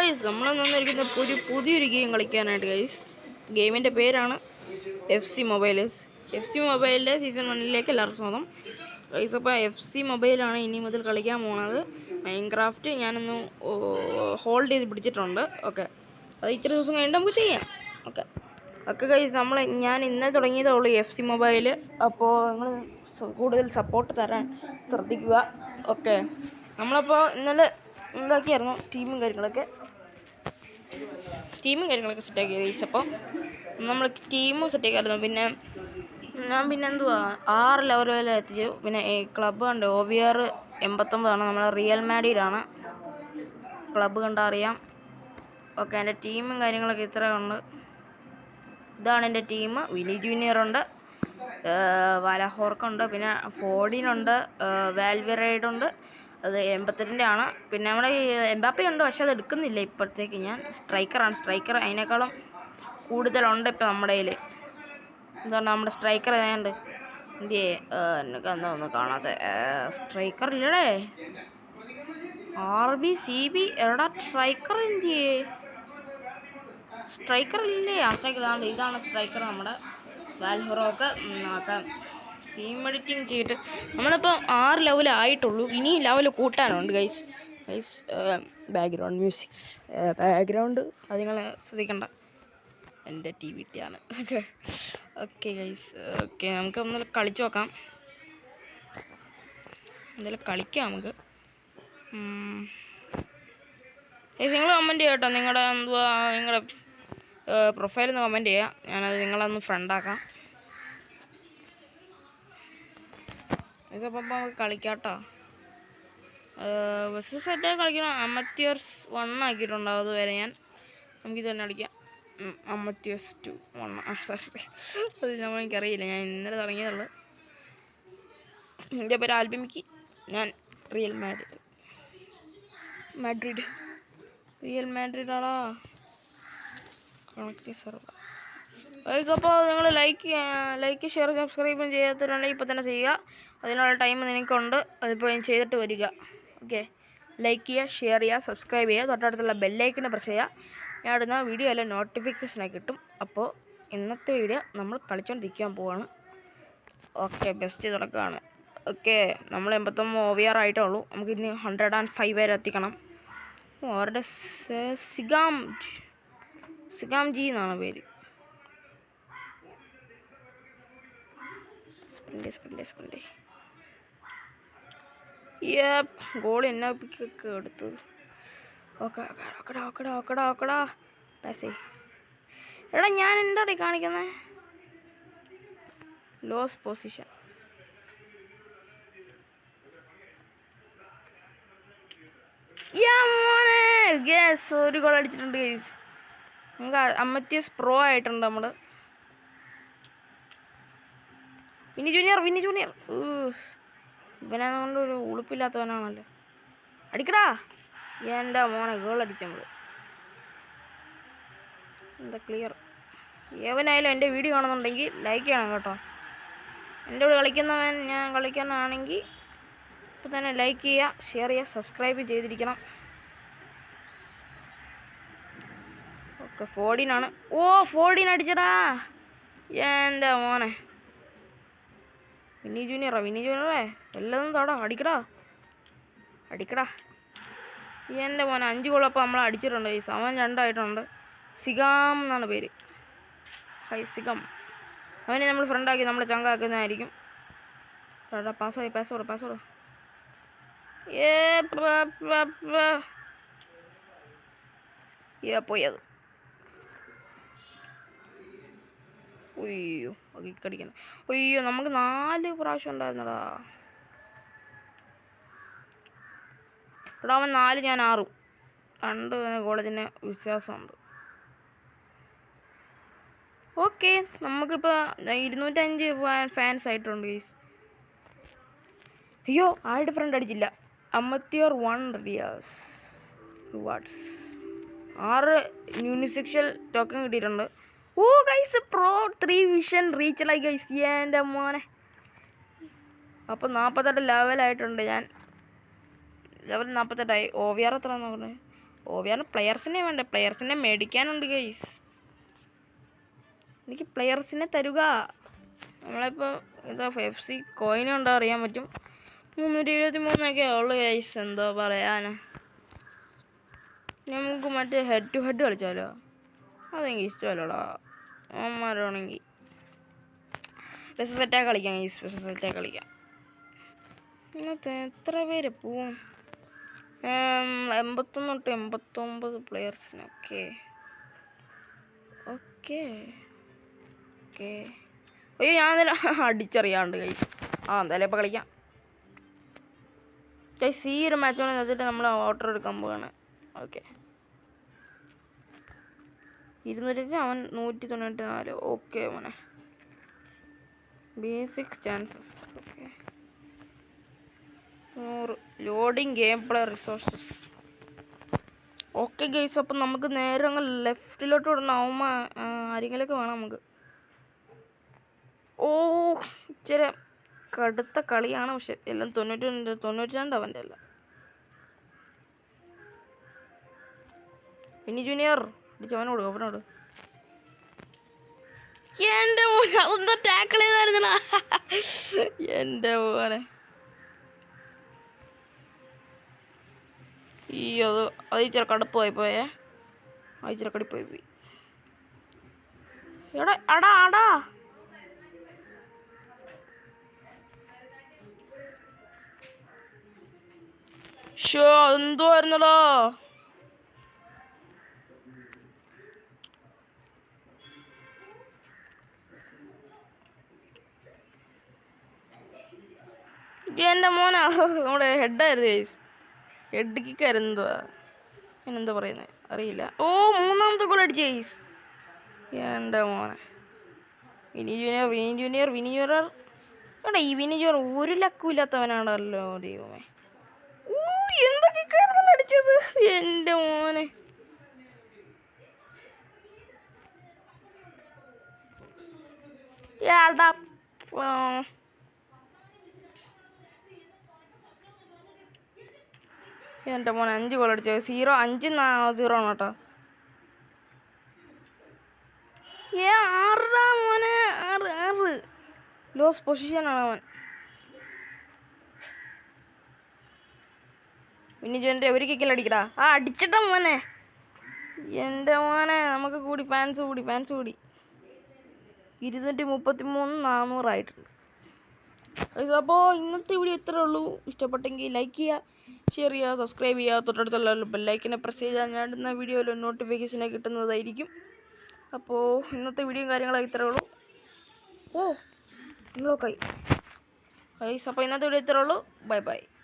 Guys നമ്മൾ നിന്നിരിക്കുന്ന പുതിയൊരു game കളിക്കാനായിട്ട് ഗൈസ്. ഗെയിമിൻ്റെ പേരാണ് FC മൊബൈൽ. FC മൊബൈലിലെ സീസൺ 1 എല്ലാവർക്കും സ്വാഗതം ഗൈസ്. അപ്പോൾ FC മൊബൈലാണ് ഇനി മുതൽ കളിക്കാൻ പോകുന്നത്. മൈൻക്രാഫ്റ്റ് ഞാനൊന്ന് ഹോൾഡ് ചെയ്ത് പിടിച്ചിട്ടുണ്ട്. ഓക്കെ, അത് ഇച്ചിരി ദിവസം കഴിഞ്ഞിട്ട് നമുക്ക് ചെയ്യാം. ഓക്കെ ഓക്കെ ഗൈസ്, ഞാൻ ഇന്നലെ തുടങ്ങിയതേ ഉള്ളൂ FC മൊബൈൽ. അപ്പോൾ നിങ്ങൾ കൂടുതൽ സപ്പോർട്ട് തരാൻ ശ്രദ്ധിക്കുക. ഓക്കെ, നമ്മളപ്പോൾ ഇന്നലെ ഉണ്ടാക്കിയായിരുന്നു ടീമും കാര്യങ്ങളൊക്കെ സെറ്റാക്കി ഗൈസ്. അപ്പോൾ നമ്മൾ ടീമും സെറ്റാക്കിയായിരുന്നു. പിന്നെ എന്തുവാ 6 ലെവൽ വരെ എത്തിച്ചു. പിന്നെ ക്ലബ്ബ് കണ്ട് OVR 89 നമ്മളെ റിയൽ മാഡ്രിഡാണ്. ക്ലബ്ബ് കണ്ടാൽ അറിയാം. ഓക്കെ, എൻ്റെ ടീമും കാര്യങ്ങളൊക്കെ ഇത്ര ഉണ്ട്. ഇതാണ് എൻ്റെ ടീം. വിനി ജൂനിയർ ഉണ്ട്, വാലഹോർക്കുണ്ട്, പിന്നെ ഫോർഡിനുണ്ട്, വാൽവിറൈഡ് ഉണ്ട്, അത് 88 ആണ്. പിന്നെ നമ്മുടെ ഈ എംബാപ്പെ ഉണ്ട്, പക്ഷെ അത് എടുക്കുന്നില്ല ഇപ്പോഴത്തേക്ക്. ഞാൻ സ്ട്രൈക്കർ അതിനേക്കാളും കൂടുതലുണ്ട് ഇപ്പം നമ്മുടെ കയ്യിൽ. എന്താണ് നമ്മുടെ സ്ട്രൈക്കർ ഏതാണ്ട് എന്തിയേ എന്നൊക്കെ എന്താ ഒന്നും കാണാതെ സ്ട്രൈക്കർ ഇല്ലടേ. RBCB എടാ, സ്ട്രൈക്കർ എന്തിയേ? സ്ട്രൈക്കർ ഇല്ലേ? ആ സ്ട്രൈക്കർ ഇതാണ് സ്ട്രൈക്കർ നമ്മുടെ വാൽഹറോക്ക്. നോക്കാം, ടീം എഡിറ്റിംഗ് ചെയ്തിട്ട് നമ്മളിപ്പോൾ 6 ലെവൽ ആയിട്ടുള്ളൂ. ഇനി ലെവൽ കൂട്ടാനുണ്ട് ഗൈസ്. ബാക്ക്ഗ്രൗണ്ട് മ്യൂസിക്സ്, ബാക്ക്ഗ്രൗണ്ട് അത് നിങ്ങൾ ശ്രദ്ധിക്കണ്ട, എൻ്റെ TVTയാണ്. ഓക്കെ ഗൈസ്, ഓക്കെ നമുക്ക് ഒന്നിൽ കളിച്ചു നോക്കാം. എന്തായാലും കളിക്കാം നമുക്ക്. നിങ്ങൾ കമൻറ്റ് ചെയ്യാം കേട്ടോ, നിങ്ങളുടെ പ്രൊഫൈലിൽ നിന്ന് കമൻറ്റ് ചെയ്യുക. ഞാനത് നിങ്ങളൊന്ന് ഫ്രണ്ടാക്കാം. ഇതപ്പം നമുക്ക് കളിക്കാട്ടോ. ബസ് സെറ്റായി കളിക്കണം. അമത്യേഴ്സ് 1 ആക്കിയിട്ടുണ്ടാവും. അതുവരെ നമുക്കിത് തന്നെ കളിക്കാം. അമത്യേഴ്സ് 2 സോറി, അത് എനിക്കറിയില്ല. ഞാൻ ഇന്നലെ തുടങ്ങിയതുള്ളൂ. എൻ്റെ പേര് ആൽബമിക്ക്. ഞാൻ റിയൽ മാഡ്രിഡാടാ. Connect server. അപ്പോൾ നിങ്ങൾ ലൈക്ക് ഷെയർ സബ്സ്ക്രൈബും ചെയ്യാത്തവരുണ്ടെങ്കിൽ ഇപ്പോൾ തന്നെ ചെയ്യുക. അതിനുള്ള ടൈം നിങ്ങൾക്കുണ്ട്. അതിപ്പോൾ ഞാൻ ചെയ്തിട്ട് വരിക. ഓക്കെ, ലൈക്ക് ചെയ്യുക, ഷെയർ ചെയ്യുക, സബ്സ്ക്രൈബ് ചെയ്യുക, തൊട്ടടുത്തുള്ള ബെല്ലൈക്കനെ പ്രസ് ചെയ്യുക. ഞാൻ ഇടുന്ന വീഡിയോ എല്ലാം നോട്ടിഫിക്കേഷനായി കിട്ടും. അപ്പോൾ ഇന്നത്തെ വീഡിയോ നമ്മൾ കളിച്ചുകൊണ്ടിരിക്കാൻ പോവാണ്. ഓക്കെ, ബെസ്റ്റ് തുടക്കമാണ്. ഓക്കെ, നമ്മൾ 89 OVR ആയിട്ടേ ഉള്ളൂ. നമുക്ക് ഇനി 105 വരെ എത്തിക്കണം. അവരുടെ സിഗാം ജി എന്നാണ് പേര്. സ്പ്രിന്റ് ഗോൾ എന്നൊക്കെ എടുത്തത്. ഓക്കെടാ പാസേ. എടാ, ഞാൻ എന്താടി കാണിക്കുന്നത്? Loss position. ഒരു ഗോൾ അടിച്ചിട്ടുണ്ട് ഗൈസ്. നമുക്ക് അമത്യേഴ്സ് പ്രോ ആയിട്ടുണ്ട് നമ്മൾ. വിനി ജൂനിയർ ഇവനെന്നുകൊണ്ട് ഒരു ഉളുപ്പില്ലാത്തവനാണല്ലോ. അടിക്കടാ എൻ്റെ മോനെ, ഗോൾ അടിച്ച നമ്മൾ. എന്താ ക്ലിയർ. ഏവനായാലും എൻ്റെ വീഡിയോ കാണുന്നുണ്ടെങ്കിൽ ലൈക്ക് ചെയ്യണം കേട്ടോ. എൻ്റെ കൂടെ ഞാൻ കളിക്കുന്നതാണെങ്കിൽ ഇപ്പം തന്നെ ലൈക്ക് ചെയ്യുക, ഷെയർ ചെയ്യുക, സബ്സ്ക്രൈബ് ചെയ്തിരിക്കണം. ഓക്കെ, 14 14 അടിച്ചടാ എൻ്റെ മോനെ. വിനി ജൂനിയറേ എല്ലാം തൊടാ. അടിക്കടാ എൻ്റെ മോനെ. 5 ഗോളപ്പോൾ നമ്മൾ അടിച്ചിട്ടുണ്ട്. ഈ 2 ആയിട്ടുണ്ട്. സിഗാം എന്നാണ് പേര്. സിഗം. അവനെ നമ്മൾ ഫ്രണ്ടാക്കി നമ്മൾ ചങ്കാക്കുന്നതായിരിക്കും. പാസ്വേഡ് പോയത്. അയ്യോ, കിക്കടിക്കണം. അയ്യോ, നമുക്ക് 4 പ്രാവശ്യം ഉണ്ടായിരുന്നടാ. എടാ, അവൻ 4 ഞാൻ 6. 2 കോളേജിന് വിശ്വാസമുണ്ട്. ഓക്കെ, നമുക്കിപ്പോൾ 205 ഫാൻസ് ആയിട്ടുണ്ട് ഗൈസ്. അയ്യോ, ആരുടെ ഫ്രണ്ട് അടിച്ചില്ല. അമത്യോർ 1 റിവാർഡ്സ് 6 യൂണിസെക്ഷൽ ടോക്കൺ കിട്ടിയിട്ടുണ്ട്. ഗൈസ്, പ്രോ 3 വിഷൻ റീച്ചലായി ഗൈസ്. എൻ്റെ മോനെ. അപ്പോൾ 48 ലെവലായിട്ടുണ്ട്. ഞാൻ ലെവൽ 48 OVR എത്ര നോക്കണേ? OVR പ്ലെയേഴ്സിനെ വേണ്ട, പ്ലെയേഴ്സിനെ മേടിക്കാനുണ്ട് ഗൈസ്. എനിക്ക് പ്ലെയേഴ്സിനെ തരുക. നമ്മളിപ്പോൾ ഇതാ FC കോയിൻ ഉണ്ടോ അറിയാൻ പറ്റും. 323 ഉള്ളു ഗൈസ്. എന്തോ പറയാനാ. നമുക്ക് മറ്റേ ഹെഡ് ടു ഹെഡ് കളിച്ചാലോ? അതെനിക്ക് ഇഷ്ടമല്ലടാ. അവന്മാരാണെങ്കിൽ സെറ്റാ കളിക്കാം ഗൈസ്. സെറ്റാ കളിക്കാം. ഇന്നത്തെ എത്ര പേര് പോവും? 81 തൊട്ട് 89 പ്ലെയേഴ്സിന്. ഓക്കെ. അയ്യോ ഞാൻ എന്തായാലും അടിച്ചറിയാണ്ട് ഗൈസ്. എന്തായാലും ഇപ്പം കളിക്കാം ഗൈസ്. ഈ ഒരു മാച്ച് കൊണ്ട് നിർത്തിയിട്ട് നമ്മൾ ഓർഡർ എടുക്കാൻ പോവാണ്. ഓക്കെ. 200 അവൻ 194. ഓക്കെ മോനെ. Basic chances. Okay. 100 loading game play resources. Okay guys, അപ്പം നമുക്ക് നേരെ അങ്ങ് ലെഫ്റ്റിലോട്ട് വിടണം. ആരെങ്കിലൊക്കെ വേണം നമുക്ക്. ഇച്ചിരി കടുത്ത കളിയാണ്. പക്ഷെ എല്ലാം 92 അവൻ്റെ അല്ല. വിനി ജൂനിയർ അടിച്ചവനോട് അവനോട്. എൻ്റെ മോനെ അതൊന്ന് ടാക്കിൾ ചെയ്തായിരുന്നടാ. എൻ്റെ മോനെ അത് ഇച്ചിരി കടുപ്പ് പോയിപ്പോയേ. ഇച്ചിരി കടുപ്പ് പോയി. അടാ ഷോ എന്തോ ആയിരുന്നല്ലോ. എൻ്റെ മോനാ നമ്മുടെ ഹെഡായിരുന്നു ഗൈസ്. ഹെഡ് കിക്കായിരുന്നു. എന്തുവാ ഞാനെന്താ പറയുന്നത് അറിയില്ല. മൂന്നാമത്തെ ഗോൾ അടിച്ചു ഗൈസ്. എൻ്റെ മോനെ വിനി ജൂനിയർ എടാ ഈ വിനി ജൂനിയർ ഒരു ലക്കും ഇല്ലാത്തവനാണല്ലോ ദൈവമേ. എന്തൊക്കെ അടിച്ചത് എൻ്റെ മോനെ. എൻ്റെ മോനെ 5 ഗോൾ അടിച്ചത്. 5-0 ആണ് കേട്ടോ. 6 മോനെ. 6 ലോസ് പൊസിഷനാണ് അവൻ. പിന്നെ ജോൻ്റെ ഒരു കിക്കിൽ അടിക്കടാ. അടിച്ചിട്ടാ മോനെ. എൻ്റെ മോനെ നമുക്ക് കൂടി ഫാൻസ് കൂടി 233 400 ആയിട്ടുണ്ട്. അപ്പോൾ ഇന്നത്തെ വീഡിയോ ഇത്രേ ഉള്ളൂ. ഇഷ്ടപ്പെട്ടെങ്കിൽ ലൈക്ക് ചെയ്യുക, ഷെയർ ചെയ്യുക, സബ്സ്ക്രൈബ് ചെയ്യുക. തൊട്ടടുത്തുള്ള ബെല്ലൈക്കനെ പ്രസ് ചെയ്താൽ ഞാൻ ഇടുന്ന വീഡിയോയിൽ നോട്ടിഫിക്കേഷനെ കിട്ടുന്നതായിരിക്കും. അപ്പോൾ ഇന്നത്തെ വീഡിയോയും കാര്യങ്ങളൊക്കെ ഇത്രേ ഉള്ളൂ. നിങ്ങളൊക്കെ അപ്പോൾ ഇന്നത്തെ വീഡിയോ ഇത്രേ ഉള്ളൂ. ബൈ.